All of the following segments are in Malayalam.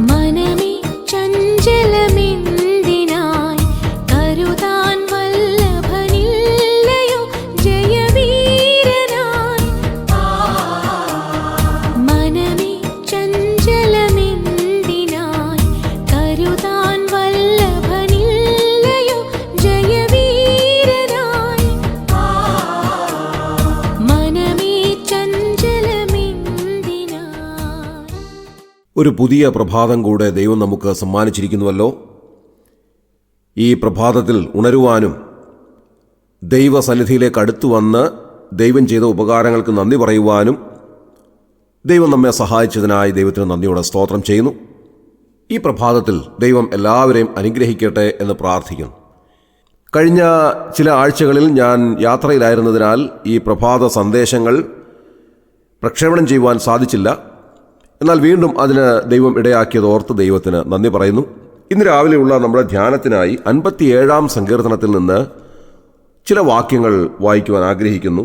മനമേ ചഞ്ചലമെന്തിനായി കരുതാൻ വല്ലഭനില്ലയോ ജയവീരനായി. മനമേ ചഞ്ചലമെന്തിനായി കരുതാൻ വല്ലഭനില്ലയോ ജയവീരനായി. മനമേ ചഞ്ചലമെന്തിനായി. ഒരു പുതിയ പ്രഭാതം കൂടെ ദൈവം നമുക്ക് സമ്മാനിച്ചിരിക്കുന്നുവല്ലോ. ഈ പ്രഭാതത്തിൽ ഉണരുവാനും ദൈവസന്നിധിയിലേക്ക് അടുത്തു വന്ന് ദൈവം ചെയ്ത ഉപകാരങ്ങൾക്ക് നന്ദി പറയുവാനും ദൈവം നമ്മെ സഹായിച്ചതിനായി ദൈവത്തിന് നന്ദിയോടെ സ്തോത്രം ചെയ്യുന്നു. ഈ പ്രഭാതത്തിൽ ദൈവം എല്ലാവരെയും അനുഗ്രഹിക്കട്ടെ എന്ന് പ്രാർത്ഥിക്കുന്നു. കഴിഞ്ഞ ചില ആഴ്ചകളിൽ ഞാൻ യാത്രയിലായിരുന്നതിനാൽ ഈ പ്രഭാത സന്ദേശങ്ങൾ പ്രക്ഷേപണം ചെയ്യുവാൻ സാധിച്ചില്ല. എന്നാൽ വീണ്ടും അതിന് ദൈവം ഇടയാക്കിയതോർത്ത് ദൈവത്തിന് നന്ദി പറയുന്നു. ഇന്ന് രാവിലെയുള്ള നമ്മുടെ ധ്യാനത്തിനായി 57-ാം സങ്കീർത്തനത്തിൽ നിന്ന് ചില വാക്യങ്ങൾ വായിക്കുവാൻ ആഗ്രഹിക്കുന്നു.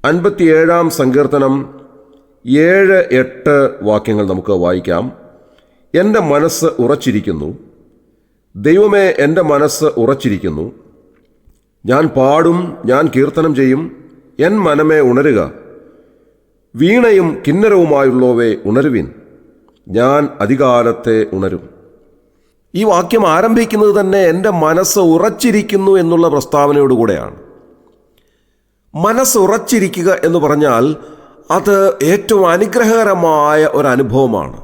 57-ാം സങ്കീർത്തനം 7-8 വാക്യങ്ങൾ നമുക്ക് വായിക്കാം. എൻ്റെ മനസ്സ് ഉറച്ചിരിക്കുന്നു, ദൈവമേ എൻ്റെ മനസ്സ് ഉറച്ചിരിക്കുന്നു. ഞാൻ പാടും, ഞാൻ കീർത്തനം ചെയ്യും. എൻ മനമേ ഉണരുക, വീണയും കിന്നരവുമായുള്ളവേ ഉണരുവിൻ, ഞാൻ അധികാലത്തെ ഉണരും. ഈ വാക്യം ആരംഭിക്കുന്നത് തന്നെ എൻ്റെ മനസ്സ് ഉറച്ചിരിക്കുന്നു എന്നുള്ള പ്രസ്താവനയോടുകൂടെയാണ്. മനസ്സ് ഉറച്ചിരിക്കുക എന്ന് പറഞ്ഞാൽ അത് ഏറ്റവും അനുഗ്രഹകരമായ ഒരു അനുഭവമാണ്.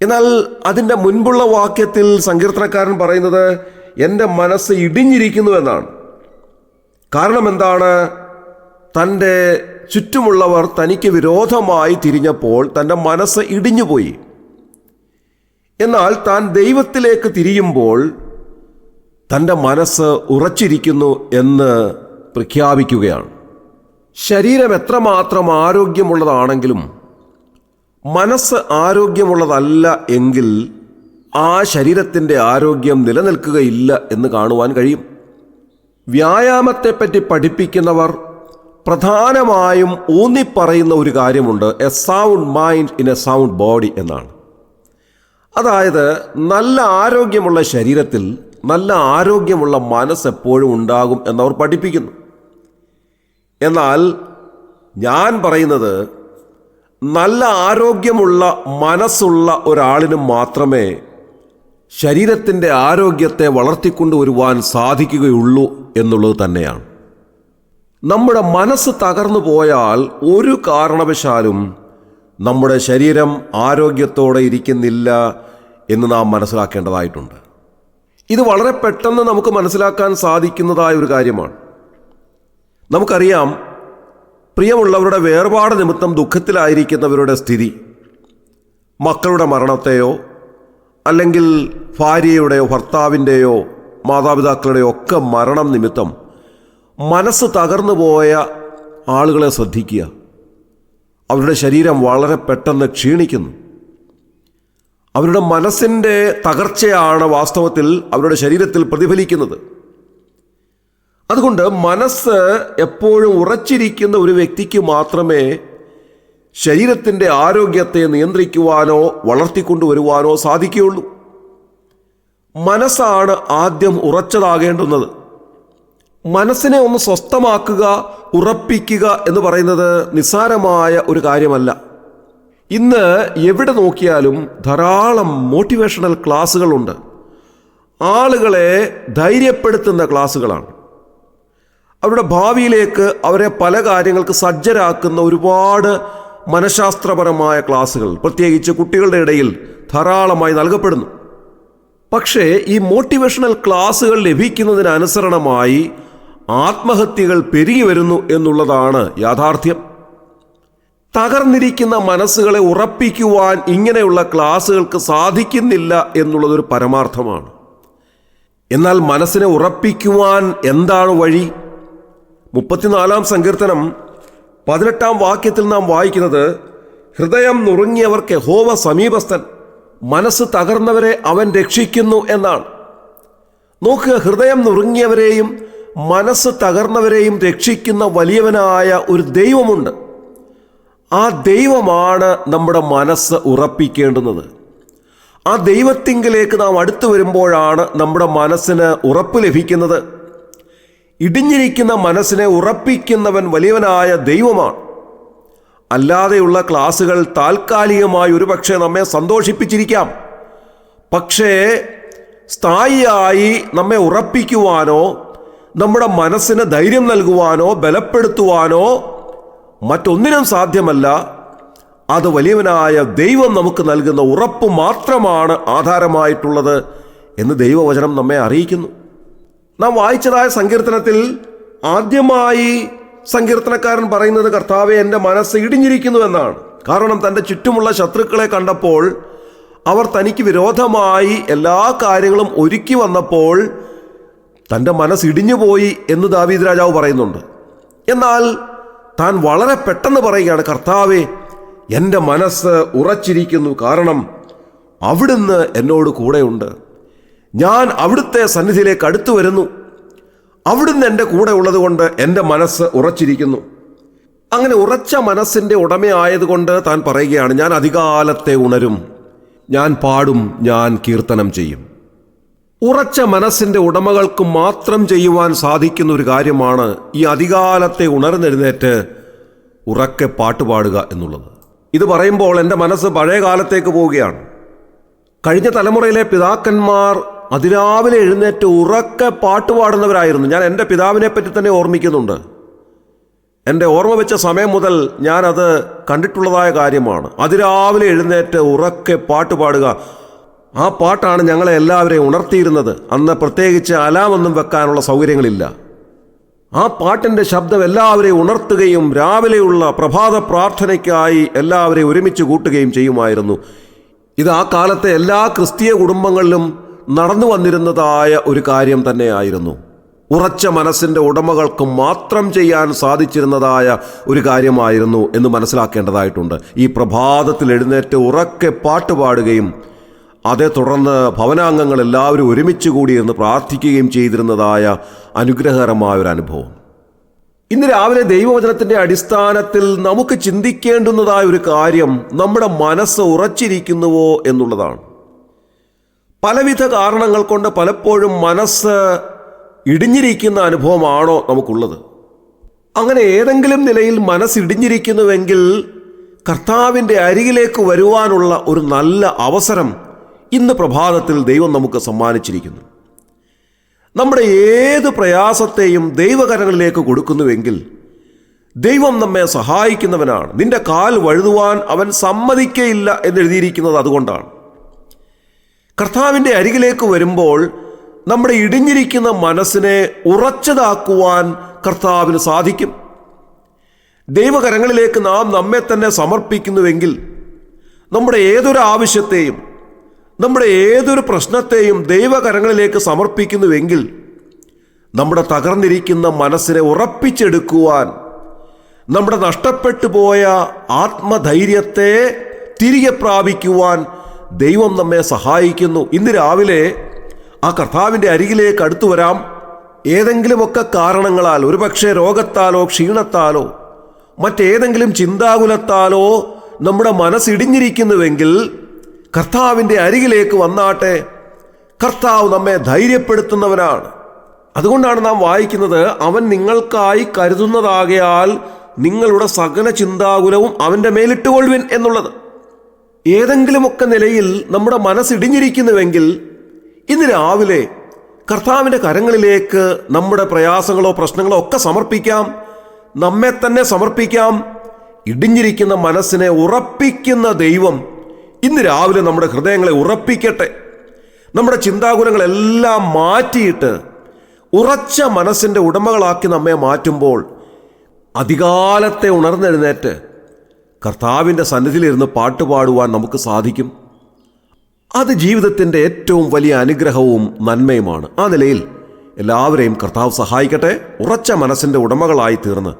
എന്നാൽ അതിൻ്റെ മുൻപുള്ള വാക്യത്തിൽ സങ്കീർത്തനക്കാരൻ പറയുന്നത് എൻ്റെ മനസ്സ് ഇടിഞ്ഞിരിക്കുന്നു എന്നാണ്. കാരണം എന്താണ്? തൻ്റെ ചുറ്റുമുള്ളവർ തനിക്ക് വിരോധമായി തിരിഞ്ഞപ്പോൾ തൻ്റെ മനസ്സ് ഇടിഞ്ഞുപോയി. എന്നാൽ താൻ ദൈവത്തിലേക്ക് തിരിയുമ്പോൾ തൻ്റെ മനസ്സ് ഉറച്ചിരിക്കുന്നു എന്ന് പ്രഖ്യാപിക്കുകയാണ്. ശരീരം എത്രമാത്രം ആരോഗ്യമുള്ളതാണെങ്കിലും മനസ്സ് ആരോഗ്യമുള്ളതല്ല എങ്കിൽ ആ ശരീരത്തിൻ്റെ ആരോഗ്യം നിലനിൽക്കുകയില്ല എന്ന് കാണുവാൻ കഴിയും. വ്യായാമത്തെപ്പറ്റി പഠിപ്പിക്കുന്നവർ പ്രധാനമായും ഊന്നിപ്പറയുന്ന ഒരു കാര്യമുണ്ട്, A sound mind in A sound body എന്നാണ്. അതായത് നല്ല ആരോഗ്യമുള്ള ശരീരത്തിൽ നല്ല ആരോഗ്യമുള്ള മനസ്സ് എപ്പോഴും ഉണ്ടാകും എന്നവർ പഠിപ്പിക്കുന്നു. എന്നാൽ ഞാൻ പറയുന്നത് നല്ല ആരോഗ്യമുള്ള മനസ്സുള്ള ഒരാളിനും മാത്രമേ ശരീരത്തിൻ്റെ ആരോഗ്യത്തെ വളർത്തിക്കൊണ്ടുവരുവാൻ സാധിക്കുകയുള്ളൂ എന്നുള്ളത് തന്നെയാണ്. നമ്മുടെ മനസ്സ് തകർന്നു പോയാൽ ഒരു കാരണവശാലും നമ്മുടെ ശരീരം ആരോഗ്യത്തോടെ ഇരിക്കുന്നില്ല എന്ന് നാം മനസ്സിലാക്കേണ്ടതായിട്ടുണ്ട്. ഇത് വളരെ പെട്ടെന്ന് നമുക്ക് മനസ്സിലാക്കാൻ സാധിക്കുന്നതായ ഒരു കാര്യമാണ്. നമുക്കറിയാം, പ്രിയമുള്ളവരുടെ വേർപാട് നിമിത്തം ദുഃഖത്തിലായിരിക്കുന്നവരുടെ സ്ഥിതി, മക്കളുടെ മരണത്തെയോ അല്ലെങ്കിൽ ഭാര്യയുടെയോ ഭർത്താവിൻ്റെയോ മാതാപിതാക്കളുടെയോ ഒക്കെ മരണം നിമിത്തം മനസ്സ് തകർന്നു പോയ ആളുകളെ ശ്രദ്ധിക്കുക. അവരുടെ ശരീരം വളരെ പെട്ടെന്ന് ക്ഷീണിക്കുന്നു. അവരുടെ മനസ്സിൻ്റെ തകർച്ചയാണ് വാസ്തവത്തിൽ അവരുടെ ശരീരത്തിൽ പ്രതിഫലിക്കുന്നത്. അതുകൊണ്ട് മനസ്സ് എപ്പോഴും ഉറച്ചിരിക്കുന്ന ഒരു വ്യക്തിക്ക് മാത്രമേ ശരീരത്തിൻ്റെ ആരോഗ്യത്തെ നിയന്ത്രിക്കുവാനോ വളർത്തിക്കൊണ്ടുവരുവാനോ സാധിക്കുകയുള്ളൂ. മനസ്സാണ് ആദ്യം ഉറച്ചതാകേണ്ടുന്നത്. മനസ്സിനെ ഒന്ന് സ്വസ്ഥമാക്കുക, ഉറപ്പിക്കുക എന്ന് പറയുന്നത് നിസ്സാരമായ ഒരു കാര്യമല്ല. ഇന്ന് എവിടെ നോക്കിയാലും ധാരാളം മോട്ടിവേഷണൽ ക്ലാസ്സുകളുണ്ട്. ആളുകളെ ധൈര്യപ്പെടുത്തുന്ന ക്ലാസ്സുകളാണ്. അവരുടെ ഭാവിയിലേക്ക് അവരെ പല കാര്യങ്ങൾക്ക് സജ്ജരാക്കുന്ന ഒരുപാട് മനഃശാസ്ത്രപരമായ ക്ലാസ്സുകൾ പ്രത്യേകിച്ച് കുട്ടികളുടെ ഇടയിൽ ധാരാളമായി നൽകപ്പെടുന്നു. പക്ഷേ ഈ മോട്ടിവേഷണൽ ക്ലാസ്സുകൾ ലഭിക്കുന്നതിനനുസരണമായി ആത്മഹത്യകൾ പെരുകി വരുന്നു എന്നുള്ളതാണ് യാഥാർത്ഥ്യം. തകർന്നിരിക്കുന്ന മനസ്സുകളെ ഉറപ്പിക്കുവാൻ ഇങ്ങനെയുള്ള ക്ലാസ്സുകൾക്ക് സാധിക്കുന്നില്ല എന്നുള്ളതൊരു പരമാർത്ഥമാണ്. എന്നാൽ മനസ്സിനെ ഉറപ്പിക്കുവാൻ എന്താണ് വഴി? 34-ാം സങ്കീർത്തനം 18-ാം വാക്യത്തിൽ നാം വായിക്കുന്നത്, ഹൃദയം നുറുങ്ങിയവർക്ക് യഹോവ സമീപസ്ഥൻ, മനസ്സ് തകർന്നവരെ അവൻ രക്ഷിക്കുന്നു എന്നാണ്. നോക്കുക, ഹൃദയം നുറുങ്ങിയവരെയും മനസ്സ് തകർന്നവരെയും രക്ഷിക്കുന്ന വലിയവനായ ഒരു ദൈവമുണ്ട്. ആ ദൈവമാണ് നമ്മുടെ മനസ്സ് ഉറപ്പിക്കേണ്ടുന്നത്. ആ ദൈവത്തിങ്കിലേക്ക് നാം അടുത്തു വരുമ്പോഴാണ് നമ്മുടെ മനസ്സിന് ഉറപ്പ് ലഭിക്കുന്നത്. ഇടിഞ്ഞിരിക്കുന്ന മനസ്സിനെ ഉറപ്പിക്കുന്നവൻ വലിയവനായ ദൈവമാണ്. അല്ലാതെയുള്ള ക്ലാസുകൾ താൽക്കാലികമായി ഒരുപക്ഷെ നമ്മെ സന്തോഷിപ്പിച്ചിരിക്കാം. പക്ഷേ സ്ഥായിയായി നമ്മെ ഉറപ്പിക്കുവാനോ നമ്മുടെ മനസ്സിന് ധൈര്യം നൽകുവാനോ ബലപ്പെടുത്തുവാനോ മറ്റൊന്നിനും സാധ്യമല്ല. അത് വലിയവനായ ദൈവം നമുക്ക് നൽകുന്ന ഉറപ്പ് മാത്രമാണ് ആധാരമായിട്ടുള്ളത് എന്ന് ദൈവവചനം നമ്മെ അറിയിക്കുന്നു. നാം വായിച്ചതായ സങ്കീർത്തനത്തിൽ ആദ്യമായി സങ്കീർത്തനക്കാരൻ പറയുന്നത്, കർത്താവേ, എൻ്റെ മനസ്സ് ഇടിഞ്ഞിരിക്കുന്നു എന്നാണ്. കാരണം തൻ്റെ ചുറ്റുമുള്ള ശത്രുക്കളെ കണ്ടപ്പോൾ അവർ തനിക്ക് വിരോധമായി എല്ലാ കാര്യങ്ങളും ഒരുക്കി വന്നപ്പോൾ തൻ്റെ മനസ്സ് ഇടിഞ്ഞുപോയി എന്ന് ദാവീദ് രാജാവ് പറയുന്നുണ്ട്. എന്നാൽ താൻ വളരെ പെട്ടെന്ന് പറയുകയാണ്, കർത്താവേ, എൻ്റെ മനസ്സ് ഉറച്ചിരിക്കുന്നു, കാരണം അവിടുന്ന് എന്നോട് കൂടെയുണ്ട്. ഞാൻ അവിടുത്തെ സന്നിധിയിലേക്ക് അടുത്തു വരുന്നു. അവിടുന്ന് എൻ്റെ കൂടെ ഉള്ളത് കൊണ്ട് എൻ്റെ മനസ്സ് ഉറച്ചിരിക്കുന്നു. അങ്ങനെ ഉറച്ച മനസ്സിൻ്റെ ഉടമയായതുകൊണ്ട് താൻ പറയുകയാണ്, ഞാൻ അധികാലത്തെ ഉണരും, ഞാൻ പാടും, ഞാൻ കീർത്തനം ചെയ്യും. ഉറച്ച മനസ്സിൻ്റെ ഉടമകൾക്ക് മാത്രം ചെയ്യുവാൻ സാധിക്കുന്ന ഒരു കാര്യമാണ് ഈ അധികാലത്തെ ഉണർന്നെഴുന്നേറ്റ് ഉറക്കെ പാട്ടുപാടുക എന്നുള്ളത്. ഇത് പറയുമ്പോൾ എൻ്റെ മനസ്സ് പഴയ കാലത്തേക്ക് പോവുകയാണ്. കഴിഞ്ഞ തലമുറയിലെ പിതാക്കന്മാർ അതിരാവിലെ എഴുന്നേറ്റ് ഉറക്കെ പാട്ടുപാടുന്നവരായിരുന്നു. ഞാൻ എൻ്റെ പിതാവിനെ പറ്റി തന്നെ ഓർമ്മിക്കുന്നുണ്ട്. എൻ്റെ ഓർമ്മ വെച്ച സമയം മുതൽ ഞാനത് കണ്ടിട്ടുള്ളതായ കാര്യമാണ്. അതിരാവിലെ എഴുന്നേറ്റ് ഉറക്കെ പാട്ടുപാടുക. ആ പാട്ടാണ് ഞങ്ങളെ എല്ലാവരെയും ഉണർത്തിയിരുന്നത്. അന്ന് പ്രത്യേകിച്ച് അലാമൊന്നും വെക്കാനുള്ള സൗകര്യങ്ങളില്ല. ആ പാട്ടിൻ്റെ ശബ്ദം എല്ലാവരെയും ഉണർത്തുകയും രാവിലെയുള്ള പ്രഭാത പ്രാർത്ഥനയ്ക്കായി എല്ലാവരെയും ഒരുമിച്ച് കൂട്ടുകയും ചെയ്യുമായിരുന്നു. ഇത് ആ കാലത്തെ എല്ലാ ക്രിസ്തീയ കുടുംബങ്ങളിലും നടന്നു വന്നിരുന്നതായ ഒരു കാര്യം തന്നെയായിരുന്നു. ഉറച്ച മനസ്സിൻ്റെ ഉടമകൾക്ക് മാത്രം ചെയ്യാൻ സാധിച്ചിരുന്നതായ ഒരു കാര്യമായിരുന്നു എന്ന് മനസ്സിലാക്കേണ്ടതായിട്ടുണ്ട്. ഈ പ്രഭാതത്തിൽ എഴുന്നേറ്റ് ഉറക്കെ പാട്ടുപാടുകയും അതേ തുടർന്ന് ഭവനാംഗങ്ങൾ എല്ലാവരും ഒരുമിച്ച് കൂടിയിരുന്ന് പ്രാർത്ഥിക്കുകയും ചെയ്തിരുന്നതായ അനുഗ്രഹകരമായ ഒരു അനുഭവം. ഇന്ന് രാവിലെ ദൈവവചനത്തിൻ്റെ അടിസ്ഥാനത്തിൽ നമുക്ക് ചിന്തിക്കേണ്ടുന്നതായ ഒരു കാര്യം നമ്മുടെ മനസ്സ് ഉറച്ചിരിക്കുന്നുവോ എന്നുള്ളതാണ്. പലവിധ കാരണങ്ങൾ കൊണ്ട് പലപ്പോഴും മനസ്സ് ഇടിഞ്ഞിരിക്കുന്ന അനുഭവമാണോ നമുക്കുള്ളത്? അങ്ങനെ ഏതെങ്കിലും നിലയിൽ മനസ്സ് ഇടിഞ്ഞിരിക്കുന്നുവെങ്കിൽ കർത്താവിൻ്റെ അരികിലേക്ക് വരുവാനുള്ള ഒരു നല്ല അവസരം ഇന്ന് പ്രഭാതത്തിൽ ദൈവം നമുക്ക് സമ്മാനിച്ചിരിക്കുന്നു. നമ്മുടെ ഏത് പ്രയാസത്തെയും ദൈവകരങ്ങളിലേക്ക് കൊടുക്കുന്നുവെങ്കിൽ ദൈവം നമ്മെ സഹായിക്കുന്നവനാണ്. നിന്റെ കാൽ വഴുതുവാൻ അവൻ സമ്മതിക്കയില്ല എന്നെഴുതിയിരിക്കുന്നത് അതുകൊണ്ടാണ്. കർത്താവിൻ്റെ അരികിലേക്ക് വരുമ്പോൾ നമ്മുടെ ഇടിഞ്ഞിരിക്കുന്ന മനസ്സിനെ ഉറച്ചതാക്കുവാൻ കർത്താവിന് സാധിക്കും. ദൈവകരങ്ങളിലേക്ക് നാം നമ്മെ തന്നെ സമർപ്പിക്കുന്നുവെങ്കിൽ നമ്മുടെ ഏതൊരു ആവശ്യത്തെയും നമ്മുടെ ഏതൊരു പ്രശ്നത്തെയും ദൈവകരങ്ങളിലേക്ക് സമർപ്പിക്കുന്നുവെങ്കിൽ നമ്മുടെ തകർന്നിരിക്കുന്ന മനസ്സിനെ ഉറപ്പിച്ചെടുക്കുവാൻ, നമ്മുടെ നഷ്ടപ്പെട്ടു പോയ ആത്മധൈര്യത്തെ തിരികെ പ്രാപിക്കുവാൻ ദൈവം നമ്മെ സഹായിക്കുന്നു. ഇന്ന് രാവിലെ ആ കർത്താവിൻ്റെ അരികിലേക്ക് അടുത്തു വരാം. ഏതെങ്കിലുമൊക്കെ കാരണങ്ങളാൽ, ഒരുപക്ഷെ രോഗത്താലോ ക്ഷീണത്താലോ മറ്റേതെങ്കിലും ചിന്താകുലത്താലോ നമ്മുടെ മനസ്സിടിഞ്ഞിരിക്കുന്നുവെങ്കിൽ കർത്താവിൻ്റെ അരികിലേക്ക് വന്നാട്ടെ. കർത്താവ് നമ്മെ ധൈര്യപ്പെടുത്തുന്നവനാണ്. അതുകൊണ്ടാണ് നാം വായിക്കുന്നത്, അവൻ നിങ്ങൾക്കായി കരുതുന്നതാകയാൽ നിങ്ങളുടെ സകല ചിന്താകുലവും അവൻ്റെ മേലിട്ടുകൊള്ളുവിൻ എന്നുള്ളത്. ഏതെങ്കിലുമൊക്കെ നിലയിൽ നമ്മുടെ മനസ്സിടിഞ്ഞിരിക്കുന്നുവെങ്കിൽ ഇന്ന് രാവിലെ കർത്താവിൻ്റെ കരങ്ങളിലേക്ക് നമ്മുടെ പ്രയാസങ്ങളോ പ്രശ്നങ്ങളോ ഒക്കെ സമർപ്പിക്കാം. നമ്മെ തന്നെ സമർപ്പിക്കാം. ഇടിഞ്ഞിരിക്കുന്ന മനസ്സിനെ ഉറപ്പിക്കുന്ന ദൈവം ഇന്ന് രാവിലെ നമ്മുടെ ഹൃദയങ്ങളെ ഉറപ്പിക്കട്ടെ. നമ്മുടെ ചിന്താകുലങ്ങളെല്ലാം മാറ്റിയിട്ട് ഉറച്ച മനസ്സിൻ്റെ ഉടമകളാക്കി നമ്മെ മാറ്റുമ്പോൾ അധികാലത്തെ ഉണർന്നെഴുന്നേറ്റ് കർത്താവിൻ്റെ സന്നിധിയിലിരുന്ന് പാട്ടുപാടുവാൻ നമുക്ക് സാധിക്കും. അത് ജീവിതത്തിൻ്റെ ഏറ്റവും വലിയ അനുഗ്രഹവും നന്മയുമാണ്. ആ നിലയിൽ എല്ലാവരെയും കർത്താവ് സഹായിക്കട്ടെ. ഉറച്ച മനസ്സിൻ്റെ ഉടമകളായി തീർന്ന്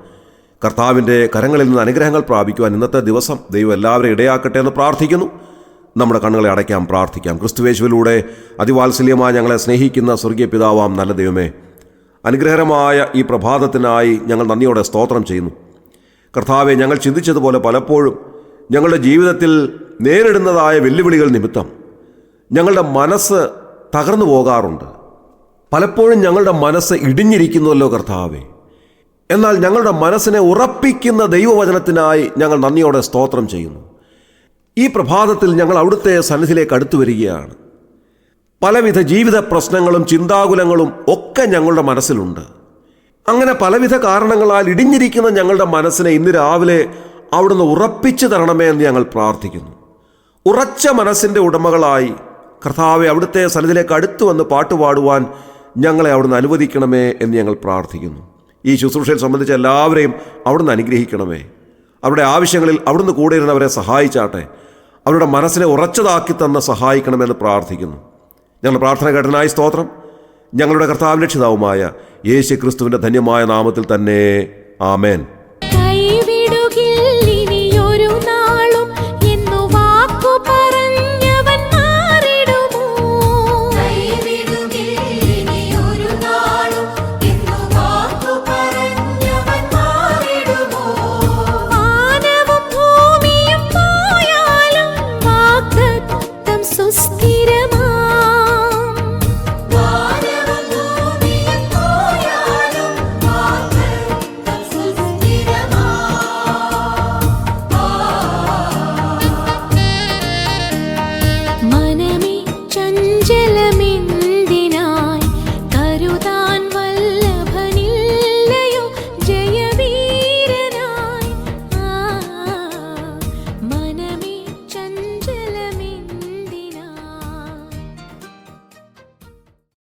കർത്താവിൻ്റെ കരങ്ങളിൽ നിന്ന് അനുഗ്രഹങ്ങൾ പ്രാപിക്കുവാൻ ഇന്നത്തെ ദിവസം ദൈവം എല്ലാവരെയും ഇടയാക്കട്ടെ എന്ന് പ്രാർത്ഥിക്കുന്നു. നമ്മുടെ കണ്ണുകളെ അടയ്ക്കാം, പ്രാർത്ഥിക്കാം. ക്രിസ്തുയേശുവിലൂടെ അതിവാത്സല്യമായി ഞങ്ങളെ സ്നേഹിക്കുന്ന സ്വർഗീയ പിതാവാം നല്ല ദൈവമേ, അനുഗ്രഹകരമായ ഈ പ്രഭാതത്തിനായി ഞങ്ങൾ നന്ദിയോടെ സ്തോത്രം ചെയ്യുന്നു. കർത്താവെ, ഞങ്ങൾ ചിന്തിച്ചതുപോലെ പലപ്പോഴും ഞങ്ങളുടെ ജീവിതത്തിൽ നേരിടുന്നതായ വെല്ലുവിളികൾ നിമിത്തം ഞങ്ങളുടെ മനസ്സ് തകർന്നു പോകാറുണ്ട്. പലപ്പോഴും ഞങ്ങളുടെ മനസ്സ് ഇടിഞ്ഞിരിക്കുന്നുവല്ലോ കർത്താവെ. എന്നാൽ ഞങ്ങളുടെ മനസ്സിനെ ഉറപ്പിക്കുന്ന ദൈവവചനത്തിനായി ഞങ്ങൾ നന്ദിയോടെ സ്തോത്രം ചെയ്യുന്നു. ഈ പ്രഭാതത്തിൽ ഞങ്ങൾ അവിടുത്തെ സന്നിധിയിലേക്ക് അടുത്തു വരികയാണ്. പലവിധ ജീവിത പ്രശ്നങ്ങളും ചിന്താകുലങ്ങളും ഒക്കെ ഞങ്ങളുടെ മനസ്സിലുണ്ട്. അങ്ങനെ പലവിധ കാരണങ്ങളാൽ ഇടിഞ്ഞിരിക്കുന്ന ഞങ്ങളുടെ മനസ്സിനെ ഇന്ന് രാവിലെ അവിടുന്ന് ഉറപ്പിച്ചു തരണമേ എന്ന് ഞങ്ങൾ പ്രാർത്ഥിക്കുന്നു. ഉറച്ച മനസ്സിൻ്റെ ഉടമകളായി കർത്താവെ, അവിടുത്തെ സന്നിധിയിലേക്ക് അടുത്തു വന്ന് പാട്ടുപാടുവാൻ ഞങ്ങളെ അവിടുന്ന് അനുവദിക്കണമേ എന്ന് ഞങ്ങൾ പ്രാർത്ഥിക്കുന്നു. ഈ ശുശ്രൂഷയിൽ സംബന്ധിച്ച എല്ലാവരെയും അവിടുന്ന് അനുഗ്രഹിക്കണമേ. അവരുടെ ആവശ്യങ്ങളിൽ അവിടുന്ന് കൂടെ ഇരുന്നവരെ സഹായിച്ചാട്ടെ. അവരുടെ മനസ്സിനെ ഉറച്ചതാക്കി തന്ന് സഹായിക്കണമെന്ന് പ്രാർത്ഥിക്കുന്നു. ഞങ്ങളുടെ പ്രാർത്ഥന കേട്ടതിനായി സ്തോത്രം. ഞങ്ങളുടെ കർത്താവിന്റെ രക്ഷിതാവുമായ യേശു ക്രിസ്തുവിൻ്റെ ധന്യമായ നാമത്തിൽ തന്നെ ആമേൻ.